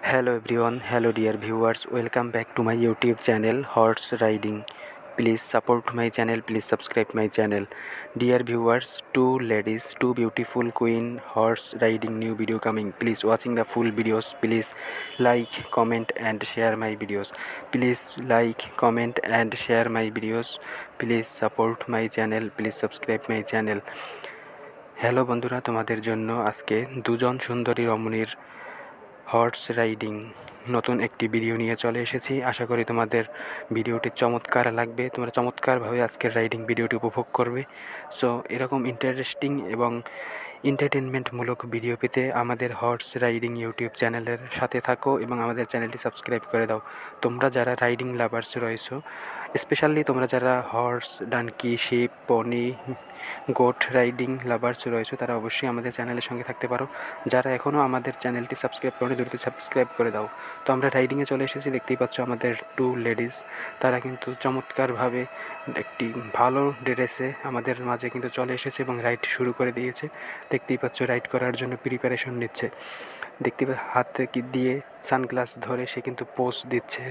Hello everyone, hello dear viewers, welcome back to my YouTube channel Horse Riding. Please support my channel, please subscribe my channel. Dear viewers, two ladies, two beautiful queen horse riding new video coming. Please watching the full videos, please like, comment and share my videos. Please like, comment and share my videos. Please support my channel, please subscribe my channel. Hello বন্ধুরা, তোমাদের জন্য আজকে দুজন সুন্দরী রমণীর horse riding নতুন একটি video নিয়ে চলে এসেছি। আশা করি তোমাদের ভিডিওটি চমৎকার লাগবে, তোমরা চমৎকারভাবে আজকের রাইডিং ভিডিওটি উপভোগ করবে। সো এরকম ইন্টারেস্টিং এবং এন্টারটেনমেন্টমূলক ভিডিও পেতে আমাদের হর্স রাইডিং ইউটিউব চ্যানেলের সাথে থাকো এবং আমাদের চ্যানেলটি সাবস্ক্রাইব করে দাও। তোমরা যারা রাইডিং লাভার্স রয়েছো, স্পেশালি তোমরা যারা horse, donkey, sheep, pony, goat riding lovers রয়েছে, তারা অবশ্যই আমাদের চ্যানেলের সঙ্গে থাকতে পারো। যারা এখনও আমাদের চ্যানেলটি সাবস্ক্রাইব করে দ্রুত সাবস্ক্রাইব করে দাও। তো আমরা রাইডিংয়ে চলে এসেছি, দেখতেই পাচ্ছ আমাদের টু লেডিস, তারা কিন্তু চমৎকারভাবে একটি ভালো ড্রেসে আমাদের মাঝে কিন্তু চলে এসেছে এবং রাইড শুরু করে দিয়েছে। দেখতেই পাচ্ছ রাইড করার জন্য প্রিপারেশন নিচ্ছে। দেখতে হাতে দিয়ে সানগ্লাস ধরে সে কিন্তু পোজ দিচ্ছে।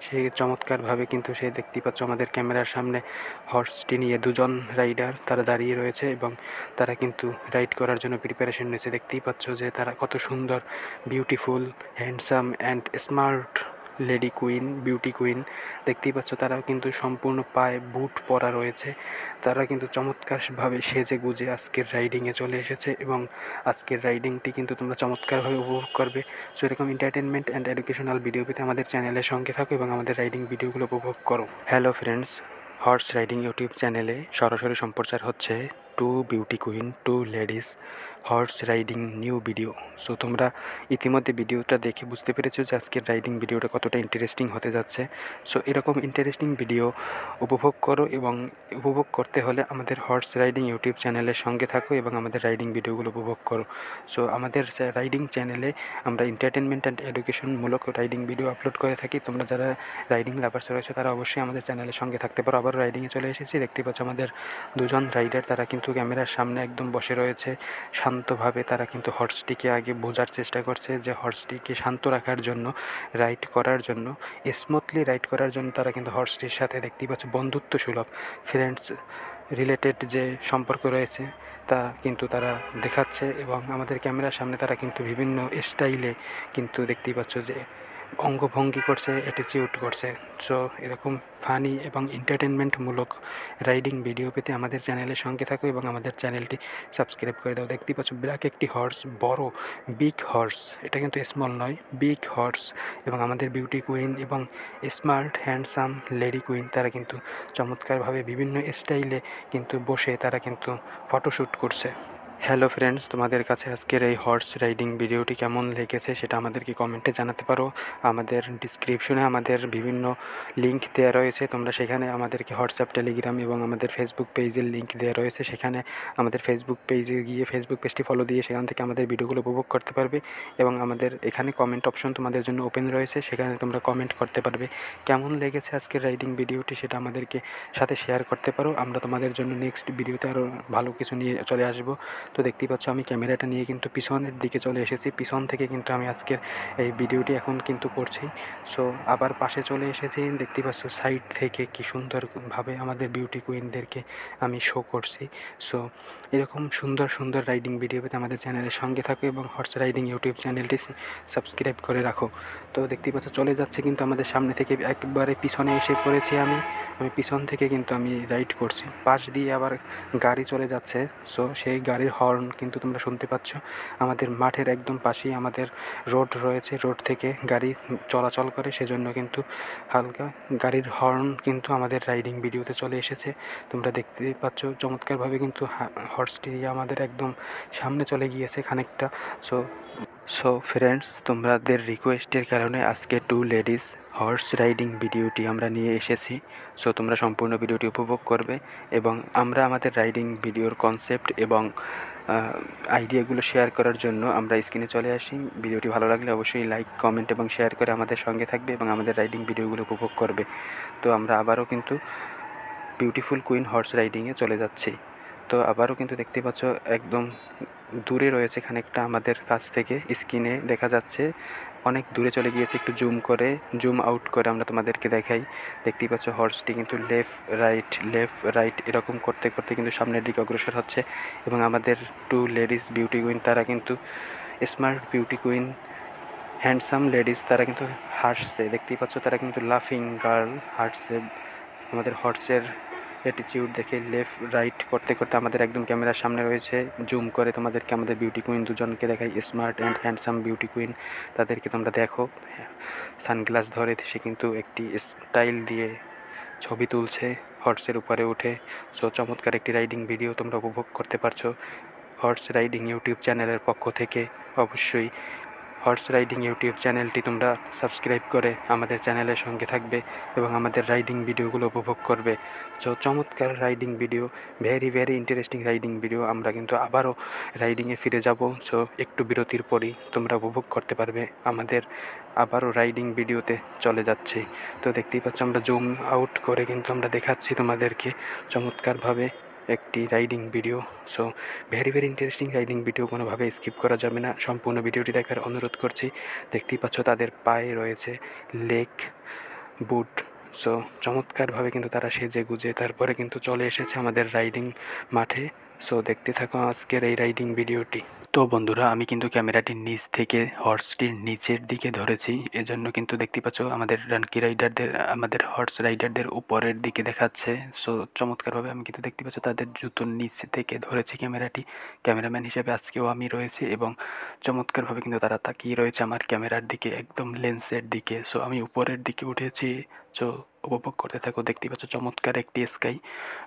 সে চমৎকারভাবে কিন্তু সে দেখতেই পাচ্ছ আমাদের ক্যামেরার সামনে হর্সটি নিয়ে দুজন রাইডার তারা দাঁড়িয়ে রয়েছে এবং তারা কিন্তু রাইড করার জন্য প্রিপারেশন নিয়েছে। দেখতেই পাচ্ছ যে তারা কত সুন্দর, beautiful, handsome and smart lady queen, beauty queen. দেখতেই পাচ্ছ তারা কিন্তু সম্পূর্ণ পায়ে বুট পরা রয়েছে। তারা কিন্তু চমৎকারভাবে সেজে গুজে আজকের রাইডিংয়ে চলে এসেছে এবং আজকের রাইডিংটি কিন্তু তোমরা চমৎকারভাবে উপভোগ করবে। সো এরকম এন্টারটেনমেন্ট অ্যান্ড এডুকেশনাল ভিডিও পেতে আমাদের চ্যানেলের সঙ্গে থাকো এবং আমাদের রাইডিং ভিডিওগুলো উপভোগ করো। Hello friends, horse riding YouTube চ্যানেলে সরাসরি সম্প্রচার হচ্ছে two beauty queen, two ladies horse riding new video. So তোমরা ইতিমধ্যে ভিডিওটা দেখে বুঝতে পেরেছো যে আজকের রাইডিং ভিডিওটা কতটা ইন্টারেস্টিং হতে যাচ্ছে। সো এরকম ইন্টারেস্টিং ভিডিও উপভোগ করো এবং উপভোগ করতে হলে আমাদের হর্স রাইডিং ইউটিউব চ্যানেলের সঙ্গে থাকো এবং আমাদের রাইডিং ভিডিওগুলো উপভোগ করো। সো আমাদের রাইডিং চ্যানেলে আমরা এন্টারটেনমেন্ট অ্যান্ড এডুকেশনমূলক রাইডিং ভিডিও আপলোড করে থাকি। তোমরা যারা রাইডিং লাভার্স রয়েছে তারা অবশ্যই আমাদের চ্যানেলের সঙ্গে থাকতে পারো। আবার রাইডিংয়ে চলে এসেছি, দেখতে পাচ্ছ আমাদের দুজন রাইডার, তারা কিন্তু ক্যামেরার সামনে একদম বসে রয়েছে শান্তভাবে। তারা কিন্তু হর্সটিকে আগে বোঝার চেষ্টা করছে যে হর্সটিকে শান্ত রাখার জন্য, রাইড করার জন্য, স্মুথলি রাইড করার জন্য তারা কিন্তু হর্সটির সাথে দেখতেই পাচ্ছ বন্ধুত্ব সুলভ, ফ্রেন্ডস রিলেটেড যে সম্পর্ক রয়েছে তা কিন্তু তারা দেখাচ্ছে এবং আমাদের ক্যামেরার সামনে তারা কিন্তু বিভিন্ন স্টাইলে কিন্তু দেখতেই পাচ্ছ যে অঙ্গভঙ্গি করছে, অ্যাটিচিউড করছে। সো এরকম ফানি এবং এন্টারটেনমেন্টমূলক রাইডিং ভিডিও পেতে আমাদের চ্যানেলের সঙ্গে থাকো এবং আমাদের চ্যানেলটি সাবস্ক্রাইব করে দাও। দেখতেই পাচ্ছ ব্ল্যাক একটি হর্স, বড় বিগ হর্স, এটা কিন্তু স্মল নয়, বিগ হর্স। এবং আমাদের বিউটি কুইন এবং স্মার্ট হ্যান্ডসাম লেডি কুইন তারা কিন্তু চমৎকারভাবে বিভিন্ন স্টাইলে কিন্তু বসে তারা কিন্তু ফটোশ্যুট করছে। হ্যালো ফ্রেন্ডস, তোমাদের কাছে আজকের এই হর্স রাইডিং ভিডিওটি কেমন লেগেছে সেটা আমাদেরকে কমেন্টে জানাতে পারো। আমাদের ডিসক্রিপশনে আমাদের বিভিন্ন লিঙ্ক দেওয়া রয়েছে, তোমরা সেখানে আমাদেরকে হোয়াটসঅ্যাপ, টেলিগ্রাম এবং আমাদের ফেসবুক পেজের লিঙ্ক দেওয়া রয়েছে। সেখানে আমাদের ফেসবুক পেজে গিয়ে ফেসবুক পেজটি ফলো দিয়ে সেখান থেকে আমাদের ভিডিওগুলো উপভোগ করতে পারবে এবং আমাদের এখানে কমেন্ট অপশন তোমাদের জন্য ওপেন রয়েছে, সেখানে তোমরা কমেন্ট করতে পারবে কেমন লেগেছে আজকের রাইডিং ভিডিওটি, সেটা আমাদেরকে সাথে শেয়ার করতে পারো। আমরা তোমাদের জন্য নেক্সট ভিডিওতে আরও ভালো কিছু নিয়ে চলে আসবো। তো দেখতেই পাচ্ছ আমি ক্যামেরাটা নিয়ে কিন্তু পিছনের দিকে চলে এসেছি, পিছন থেকে কিন্তু আমি আজকের এই ভিডিওটি এখন কিন্তু করছি। সো আবার পাশে চলে এসেছি, দেখতেই পাচ্ছ সাইড থেকে কি সুন্দরভাবে আমাদের বিউটি কুইনদেরকে আমি শো করছি। সো এরকম সুন্দর সুন্দর রাইডিং ভিডিও পেতে আমাদের চ্যানেলের সঙ্গে থাকো এবং হর্স রাইডিং ইউটিউব চ্যানেলটি সাবস্ক্রাইব করে রাখো। তো দেখতেই পাচ্ছ চলে যাচ্ছে কিন্তু আমাদের সামনে থেকে একবারে পিছনে এসে পড়েছি আমি পিছন থেকে কিন্তু আমি রাইড করছি, পাশ দিয়ে আবার গাড়ি চলে যাচ্ছে। সো সেই গাড়ির হর্ন কিন্তু তোমরা শুনতে পাচ্ছ। আমাদের মাঠের একদম পাশেই আমাদের রোড রয়েছে, রোড থেকে গাড়ি চলাচল করে, সেজন্য কিন্তু হালকা গাড়ির হর্ন কিন্তু আমাদের রাইডিং ভিডিওতে চলে এসেছে। তোমরা দেখতেই পাচ্ছ চমৎকারভাবে কিন্তু হর্সটি আমাদের একদম সামনে চলে গিয়েছে খানিকটা। সো ফ্রেন্ডস, তোমাদের রিকোয়েস্টের কারণে আজকে টু লেডিস হর্স রাইডিং ভিডিওটি আমরা নিয়ে এসেছি। সো তোমরা সম্পূর্ণ ভিডিওটি উপভোগ করবে এবং আমরা আমাদের রাইডিং ভিডিওর কনসেপ্ট এবং আইডিয়াগুলো শেয়ার করার জন্য আমরা স্ক্রিনে চলে আসি। ভিডিওটি ভালো লাগলে অবশ্যই লাইক, কমেন্ট এবং শেয়ার করে আমাদের সঙ্গে থাকবে এবং আমাদের রাইডিং ভিডিওগুলো উপভোগ করবে। তো আমরা আবারও কিন্তু বিউটিফুল কুইন হর্স রাইডিংয়ে চলে যাচ্ছি। তো আবারও কিন্তু দেখতে পাচ্ছ একদম দূরে রয়েছে খানিকটা আমাদের কাছ থেকে, স্ক্রিনে দেখা যাচ্ছে অনেক দূরে চলে গিয়েছে। একটু জুম আউট করে আমরা তোমাদেরকে দেখাই। দেখতেই পাচ্ছ হর্সটি কিন্তু লেফট রাইট এরকম করতে করতে কিন্তু সামনের দিকে অগ্রসর হচ্ছে। এবং আমাদের টু লেডিস বিউটি কুইন, তারা কিন্তু smart beauty queen, handsome ladies, তারা কিন্তু হাসছে। দেখতেই পাচ্ছ তারা কিন্তু লাফিং গার্ল হাসছে। আমাদের হর্সের অ্যাটিটিউড দেখে লেফট রাইট করতে করতে আমাদের একদম ক্যামেরার সামনে রয়েছে। জুম করে তোমাদেরকে আমাদের বিউটি কুইন দুজনকে দেখাই, smart and handsome beauty queen. তাদেরকে তোমরা দেখো, সানগ্লাস ধরে সে কিন্তু একটি স্টাইল দিয়ে ছবি তুলছে হর্সের উপরে উঠে। সো চমৎকার একটি রাইডিং ভিডিও তোমরা উপভোগ করতে পারছো হর্স রাইডিং ইউটিউব চ্যানেলের পক্ষ থেকে। অবশ্যই হর্স রাইডিং ইউটিউব চ্যানেলটি তোমরা সাবস্ক্রাইব করে আমাদের চ্যানেলের সঙ্গে থাকবে এবং আমাদের রাইডিং ভিডিওগুলো উপভোগ করবে। সো চমৎকার riding video, very interesting riding video. আমরা কিন্তু আবারও রাইডিংয়ে ফিরে যাব। সো একটু বিরতির পরই তোমরা উপভোগ করতে পারবে আমাদের আবারও রাইডিং ভিডিওতে চলে যাচ্ছে। তো দেখতেই পাচ্ছ আমরা জুম আউট করে কিন্তু আমরা দেখাচ্ছি তোমাদেরকে চমৎকারভাবে একটি riding video. So very interesting riding video, কোনোভাবে স্কিপ করা যাবে না, সম্পূর্ণ ভিডিওটি দেখার অনুরোধ করছি। দেখতেই পাচ্ছ তাদের পায়ে রয়েছে লেগ বুট। সো চমৎকারভাবে কিন্তু তারা সেজে গুজে তারপরে কিন্তু চলে এসেছে আমাদের রাইডিং মাঠে। সো দেখতে থাকো আজকের এই রাইডিং ভিডিওটি। তো বন্ধুরা, আমি কিন্তু ক্যামেরাটির নিচ থেকে হর্সটির নিচের দিকে ধরেছি, এজন্য কিন্তু দেখতে পাচ্ছ আমাদের রানকি রাইডারদের, আমাদের হর্স রাইডারদের উপরের দিকে দেখাচ্ছে। সো চমৎকারভাবে আমি কিন্তু দেখতে পাচ্ছ তাদের জুতোর নিচ থেকে ধরেছি ক্যামেরাটি। ক্যামেরাম্যান হিসেবে আজকেও আমি রয়েছি এবং চমৎকারভাবে কিন্তু তারা তাকিয়ে রয়েছে আমার ক্যামেরার দিকে, একদম লেন্সের দিকে। সো আমি উপরের দিকে উঠেছি। সো উপভোগ করতে থাকো। দেখতে পাচ্ছ চমৎকার একটি স্কাই,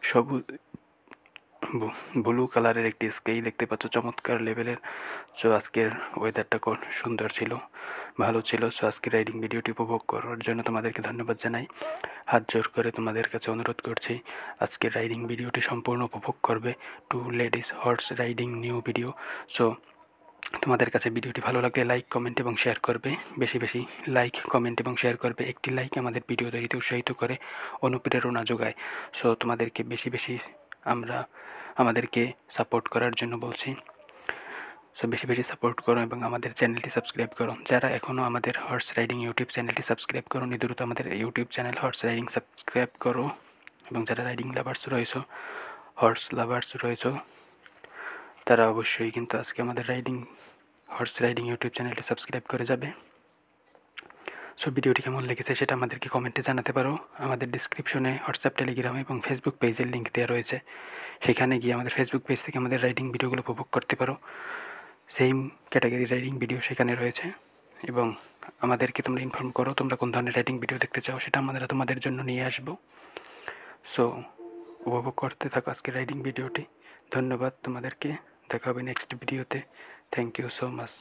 সবুজ ব্লু কালারের একটি স্কাই দেখতে পাচ্ছ, চমৎকার লেভেলের। সো আজকের ওয়েদারটা খুব সুন্দর ছিল, ভালো ছিল। সো আজকের রাইডিং ভিডিওটি উপভোগ করার জন্য তোমাদেরকে ধন্যবাদ জানাই। হাত জোর করে তোমাদের কাছে অনুরোধ করছি আজকের রাইডিং ভিডিওটি সম্পূর্ণ উপভোগ করবে। Two ladies horse riding new video. So তোমাদের কাছে ভিডিওটি ভালো লাগলে লাইক কমেন্ট এবং শেয়ার করবে, বেশি লাইক কমেন্ট এবং শেয়ার করবে। একটি লাইক আমাদের ভিডিও তৈরিতে উৎসাহিত করে, অনুপ্রেরণা যোগায়। সো তোমাদেরকে বেশি আমাদেরকে সাপোর্ট করার জন্য বলছি। সো বেশি সাপোর্ট করো এবং আমাদের চ্যানেলটি সাবস্ক্রাইব করো। যারা এখনও আমাদের হর্স রাইডিং ইউটিউব চ্যানেলটি সাবস্ক্রাইব করো নি, দ্রুত আমাদের YouTube channel horse riding subscribe করো। এবং যারা রাইডিং লাভার্স রয়েছে, হর্স লাভার্স রয়েছে, তারা অবশ্যই কিন্তু আজকে আমাদের হর্স রাইডিং ইউটিউব চ্যানেলটি সাবস্ক্রাইব করে যাবে। সো ভিডিওটি কেমন লেগেছে সেটা আমাদেরকে কমেন্টে জানাতে পারো। আমাদের ডিসক্রিপশনে হোয়াটসঅ্যাপ, টেলিগ্রাম এবং ফেসবুক পেজের লিঙ্ক দেওয়া রয়েছে, সেখানে গিয়ে আমাদের ফেসবুক পেজ থেকে আমাদের রাইডিং ভিডিওগুলো উপভোগ করতে পারো। সেম ক্যাটাগরি রাইডিং ভিডিও সেখানে রয়েছে এবং আমাদেরকে তোমরা ইনফর্ম করো তোমরা কোন ধরনের রাইডিং ভিডিও দেখতে চাও, সেটা আমরা তোমাদের জন্য নিয়ে আসবো। সো উপভোগ করতে থাকো আজকে রাইডিং ভিডিওটি। ধন্যবাদ তোমাদেরকে, দেখা হবে নেক্সট ভিডিওতে। Thank you so much.